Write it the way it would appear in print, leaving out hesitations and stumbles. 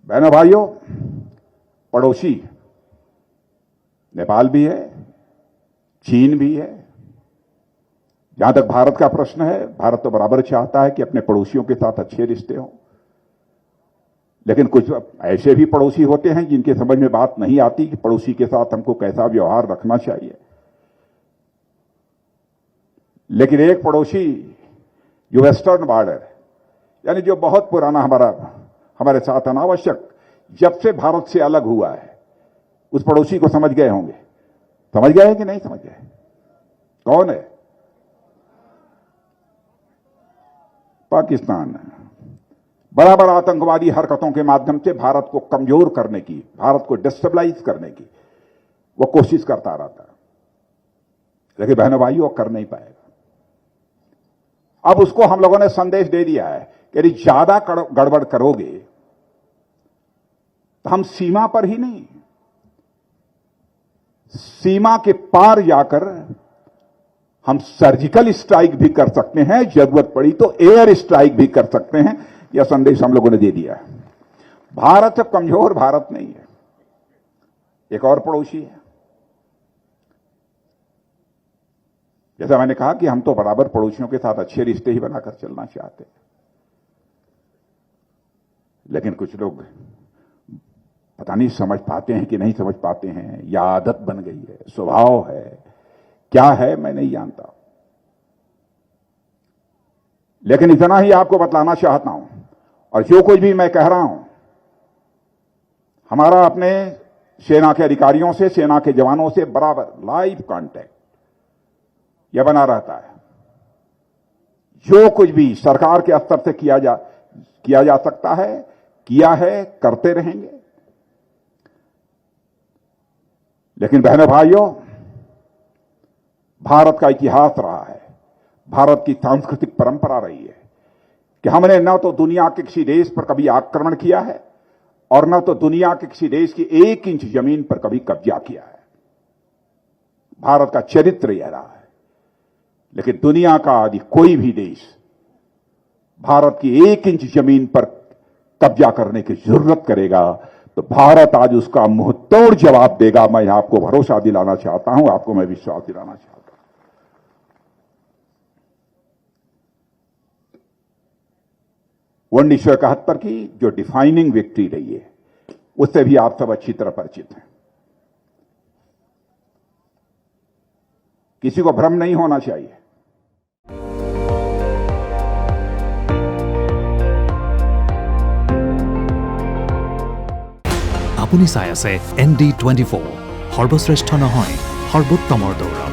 बहनों भाइयों, पड़ोसी नेपाल भी है, चीन भी है। जहां तक भारत का प्रश्न है, भारत तो बराबर चाहता है कि अपने पड़ोसियों के साथ अच्छे रिश्ते हों, लेकिन कुछ ऐसे भी पड़ोसी होते हैं जिनके समझ में बात नहीं आती कि पड़ोसी के साथ हमको कैसा व्यवहार रखना चाहिए। लेकिन एक पड़ोसी जो वेस्टर्न बॉर्डर, यानी जो बहुत पुराना हमारे साथ अनावश्यक जब से भारत से अलग हुआ है, उस पड़ोसी को समझ गए होंगे। समझ गए हैं कि नहीं समझ गए? कौन है? पाकिस्तान। बड़ा बड़ा आतंकवादी हरकतों के माध्यम से भारत को कमजोर करने की, भारत को डिस्टेबलाइज करने की वो कोशिश करता रहता है, लेकिन बहनों भाइयों कर नहीं पाएगा। अब उसको हम लोगों ने संदेश दे दिया है कि यदि ज्यादा गड़बड़ करोगे तो हम सीमा पर ही नहीं, सीमा के पार जाकर हम सर्जिकल स्ट्राइक भी कर सकते हैं, जरूरत पड़ी तो एयर स्ट्राइक भी कर सकते हैं। यह संदेश हम लोगों ने दे दिया है। भारत से कमजोर भारत नहीं है। एक और पड़ोसी है। जैसा मैंने कहा कि हम तो बराबर पड़ोसियों के साथ अच्छे रिश्ते ही बनाकर चलना चाहते हैं, लेकिन कुछ लोग पता नहीं समझ पाते हैं कि नहीं समझ पाते हैं, या आदत बन गई है, स्वभाव है, क्या है मैं नहीं जानता। लेकिन इतना ही आपको बतलाना चाहता हूं, और जो कुछ भी मैं कह रहा हूं, हमारा अपने सेना के अधिकारियों से, सेना के जवानों से बराबर लाइव कांटेक्ट यह बना रहता है। जो कुछ भी सरकार के स्तर से किया जा सकता है, किया है, करते रहेंगे। लेकिन बहनों भाइयों, भारत का इतिहास रहा है, भारत की सांस्कृतिक परंपरा रही है कि हमने न तो दुनिया के किसी देश पर कभी आक्रमण किया है और न तो दुनिया के किसी देश की 1 इंच जमीन पर कभी कब्जा किया है। भारत का चरित्र यह रहा है। लेकिन दुनिया का यदि कोई भी देश भारत की 1 इंच जमीन पर कब्जा करने की जरूरत करेगा तो भारत आज उसका मुंहतोड़ जवाब देगा। मैं आपको भरोसा दिलाना चाहता हूं, आपको मैं विश्वास दिलाना चाहता हूं। 1971 की जो डिफाइनिंग विक्ट्री रही है, उससे भी आप सब अच्छी तरह परिचित हैं। किसी को भ्रम नहीं होना चाहिए। আপুনি চাই আছে ND24 সৰ্বশ্ৰেষ্ঠ নহয় সৰ্বোত্তমৰ দৌৰ।